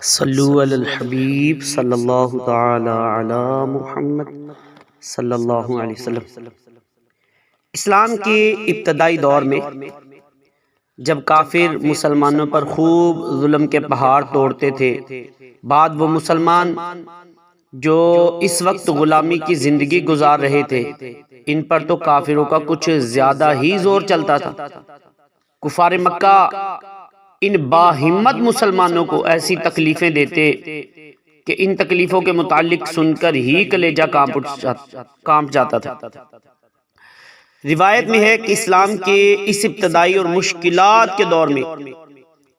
صلو علی الحبیب صلی اللہ تعالی علی محمد صلی اللہ علیہ وسلم۔ اسلام کے ابتدائی دور میں جب کافر مسلمانوں پر خوب ظلم کے پہاڑ توڑتے تھے، بعد وہ مسلمان جو اس وقت غلامی کی زندگی گزار رہے تھے، ان پر تو کافروں کا کچھ زیادہ ہی زور چلتا تھا۔ کفار مکہ ان باہمت مسلمانوں کو ایسی تکلیفیں دیتے کہ ان تکلیفوں کے متعلق سن کر ہی کلیجہ کانپ جاتا تھا۔ روایت میں ہے کہ اسلام کے اس ابتدائی اور مشکلات کے دور میں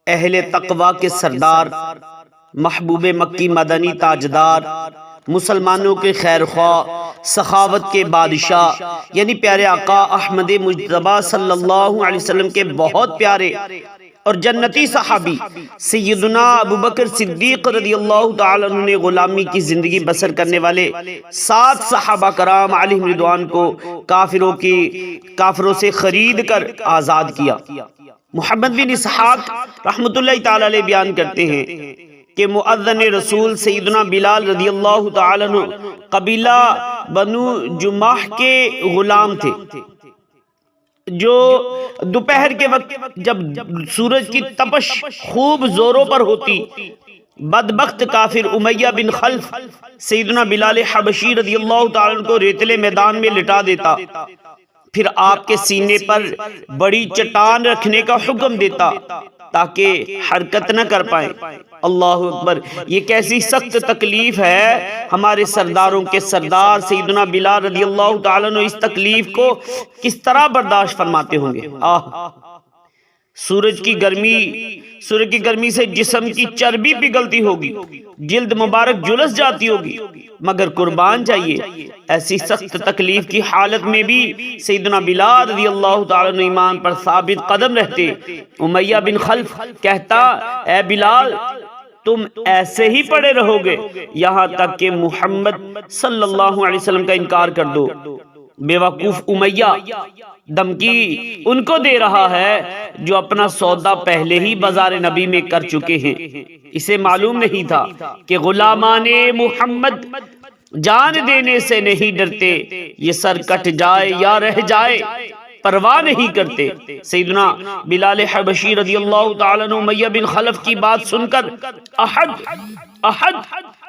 اہل تقوی کے سردار، محبوب مکی مدنی تاجدار، مسلمانوں کے خیر خواہ، سخاوت کے بادشاہ یعنی پیارے آقا احمد مجتبی صلی اللہ علیہ وسلم کے بہت پیارے اور جنتی صحابی سیدنا ابوبکر صدیق رضی اللہ تعالیٰ عنہ نے غلامی کی زندگی بسر کرنے والے 7 صحابہ کرام علیہم رضوان کو کافروں سے خرید کر آزاد کیا۔ محمد بن اسحاق رحمۃ اللہ تعالیٰ علیہ بیان کرتے ہیں کہ مؤذن رسول سیدنا بلال رضی اللہ تعالیٰ عنہ قبیلہ بنو جماح کے غلام تھے، جو دوپہر کے وقت جب سورج کی تپش خوب زوروں پر ہوتی، بدبخت کافر امیہ بن خلف سیدنا بلال حبشی رضی اللہ تعالیٰ عنہ کو ریتلے میدان میں لٹا دیتا، پھر آپ کے سینے پر بڑی چٹان رکھنے کا حکم دیتا تاکہ حرکت نہ کر پائیں۔ اللہ اکبر! یہ کیسی سخت تکلیف ہے۔ ہمارے سرداروں کے سردار سیدنا بلال رضی اللہ تعالیٰ عنہ اس تکلیف کو کس طرح برداشت فرماتے ہوں گے۔ سورج کی گرمی سے جسم کی چربی پگھلتی ہوگی، جلد مبارک جلس جاتی ہوگی، مگر قربان چاہیے ایسی سخت تکلیف کی حالت میں بھی سیدنا بلال رضی اللہ تعالیٰ عنہ ایمان پر ثابت قدم رہتے۔ امیہ بن خلف کہتا، اے بلال تم ایسے ہی پڑے رہو گے یہاں تک کہ محمد صلی اللہ علیہ وسلم کا انکار کر دو۔ بے وقوف امیہ دھمکی ان کو دے رہا ہے جو اپنا سودا پہلے ہی بازار نبی میں کر چکے ہیں۔ اسے معلوم نہیں تھا کہ غلامان محمد جان دینے سے نہیں ڈرتے، یہ سر کٹ جائے یا رہ جائے پرواہ نہیں کرتے۔ سیدنا بلال حبشی رضی اللہ تعالیٰ عنہ امیہ بن خلف کی بات سن کر احد احد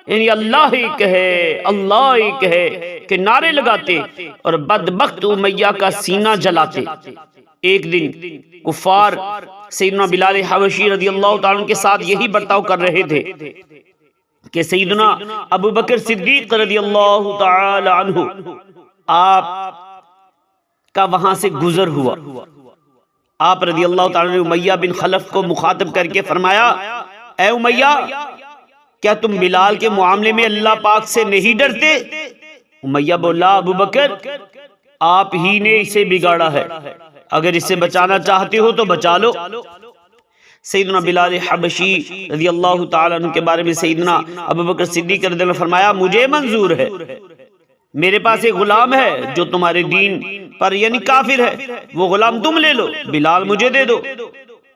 یعنی اللہ ایک ہے، اللہ ایک ہے کہ نعرے لگاتے اور بدبخت امیہ کا سینہ جلاتے۔ ایک دن کفار سیدنا بلال حبشی رضی اللہ تعالیٰ عنہ کے ساتھ یہی برتاؤ کر رہے تھے کہ سیدنا ابوبکر صدیق رضی اللہ تعالی عنہ آپ کا وہاں سے گزر ہوا۔ آپ رضی اللہ تعالی عنہ امیہ بن خلف کو مخاطب کر کے فرمایا، اے امیہ کیا تم بلال کے معاملے میں اللہ پاک سے نہیں ڈرتے؟ امیہ بولا، ابوبکر آپ ہی نے اسے بگاڑا ہے، اگر اسے بچانا چاہتے ہو تو بچا لو۔ سیدنا بلال حبشی رضی اللہ تعالیٰ عنہ کے بارے میں سیدنا ابوبکر صدیق رضی اللہ عنہ فرمایا، مجھے منظور ہے، میرے پاس ایک غلام ہے جو تمہارے دین پر یعنی کافر ہے، وہ غلام تم لے لو، بلال مجھے دے دو۔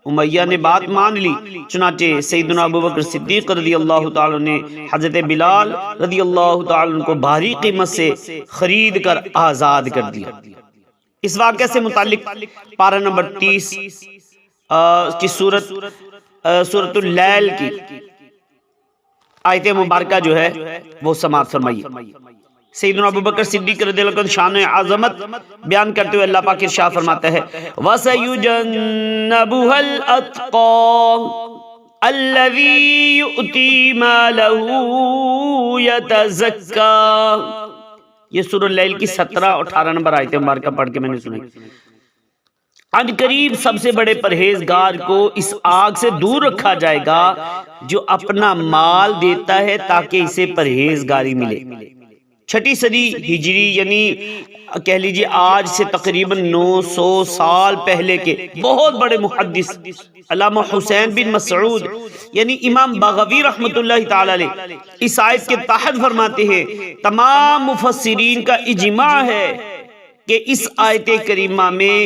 امیہ نے بات مان لی، چنانچہ سیدنا ابوبکر صدیق رضی اللہ تعالیٰ نے حضرت بلال رضی اللہ تعالیٰ کو بھاری قیمت سے خرید کر آزاد کر دیا۔ اس واقعے سے متعلق پارہ نمبر 30 کی سورۃ اللیل کی آیت مبارکہ جو ہے وہ سماعت فرمائیے۔ سیدنا ابوبکر صدیق رضی اللہ عنہ شان عظمت بیان کرتے ہوئے اللہ پاک ارشاد فرماتا ہے، وَسَيُجَنَّبُهَا الْأَتْقَى الَّذِي يُؤْتِي مَالَهُ يَتَزَكَّى۔ یہ سورۃ اللیل کی 17 اور 18 نمبر آیت مبارکہ پڑھ کے میں نے سنائی۔ ان قریب سب سے بڑے پرہیزگار کو اس آگ سے دور رکھا جائے گا جو اپنا مال دیتا ہے تاکہ اسے پرہیزگاری ملے۔ 6 صدی ہجری یعنی کہہ لیجیے آج سے تقریباً 900 سال پہلے کے بہت بڑے محدث علامہ حسین بن مسعود یعنی امام بغوی رحمۃ اللہ تعالی علیہ اس آیت کے تحت فرماتے ہیں، تمام مفسرین کا اجماع ہے کہ اس آیت کریمہ میں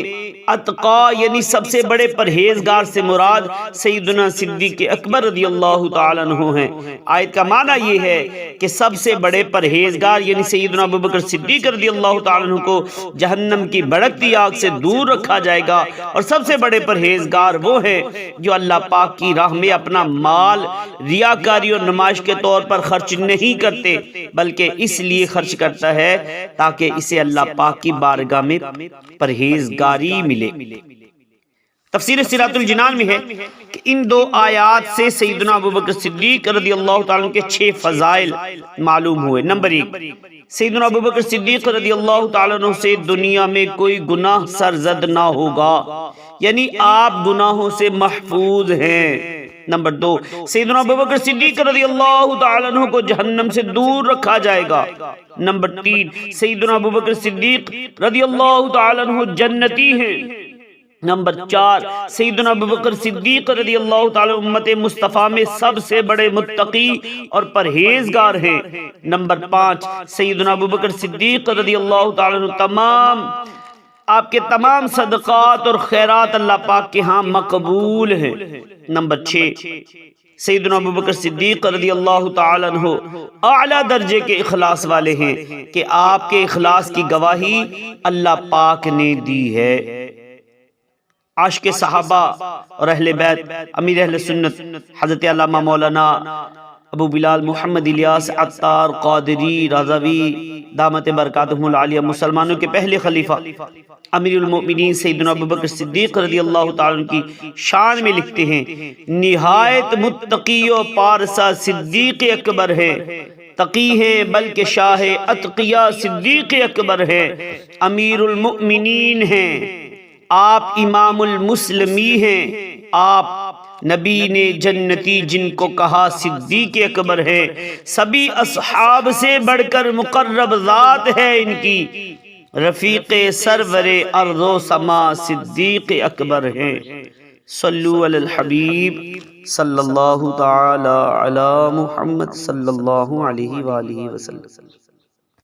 اتقا یعنی سب سے بڑے پرہیزگار سے مراد سیدنا صدیق اکبر رضی اللہ تعالیٰ عنہ ہیں۔ آیت کا معنی یہ ہے کہ سب سے بڑے پرہیزگار یعنی سیدنا ابوبکر صدیق رضی اللہ تعالیٰ عنہ کو جہنم کی بھڑکتی آگ سے دور رکھا جائے گا، اور سب سے بڑے پرہیزگار وہ ہیں جو اللہ پاک کی راہ میں اپنا مال ریاکاری اور نمائش کے طور پر خرچ نہیں کرتے، بلکہ اس لیے خرچ کرتا ہے تاکہ اسے اللہ پاک کی بارگاہ میں پرہیزگاری ملے۔ تفسیر صراط الجنان میں ہے کہ ان دو آیات سے سیدنا ابوبکر صدیق رضی اللہ تعالیٰ کے 6 فضائل معلوم ہوئے۔ نمبر 1، سیدنا ابوبکر صدیق رضی اللہ تعالیٰ عنہ سے دنیا میں کوئی گناہ سرزد نہ ہوگا، یعنی آپ گناہوں سے محفوظ ہیں۔ نمبر 2، سیدنا ابوبکر صدیق رضی اللہ تعالیٰ عنہ کو جہنم سے دور رکھا جائے گا۔ نمبر 3، سیدنا ابوبکر صدیق رضی اللہ تعالیٰ عنہ جنتی ہیں۔ نمبر 4، سیدنا ابوبکر صدیق رضی اللہ تعالیٰ امت مصطفیٰ میں سب سے بڑے متقی اور پرہیزگار ہیں۔ نمبر 5، سیدنا ابوبکر صدیق رضی اللہ تعالیٰ عنہ آپ کے تمام صدقات اور خیرات اللہ پاک کے ہاں مقبول ہیں۔ نمبر 6، سیدنا ابوبکر صدیق رضی اللہ تعالیٰ عنہ اعلیٰ درجے کے اخلاص والے ہیں کہ آپ کے اخلاص کی گواہی اللہ پاک نے دی ہے۔ عاشق صحابہ اور اہل بیت امیر اہل سنت حضرت علامہ مولانا ابو بلال محمد الیاس عطار قادری رضوی دامت برکاتہم العالیہ مسلمانوں کے پہلے خلیفہ امیر المؤمنین سیدنا ابوبکر صدیق رضی اللہ تعالیٰ کی شان میں لکھتے ہیں، نہایت متقی و پارسا صدیق اکبر ہے، تقی ہیں بلکہ شاہ اتقیاء صدیق اکبر ہے، امیر المؤمنین ہیں، آپ امام المسلمی ہیں، آپ نبی نے جنتی جن کو کہا صدیق اکبر ہے، سبھی اصحاب سے بڑھ کر مقرب ذات ہے ان کی، رفیق سرور ارض و سما صدیق اکبر ہے۔ صلو علی الحبیب صلی اللہ تعالی علی محمد صلی اللہ علیہ وآلہ وسلم۔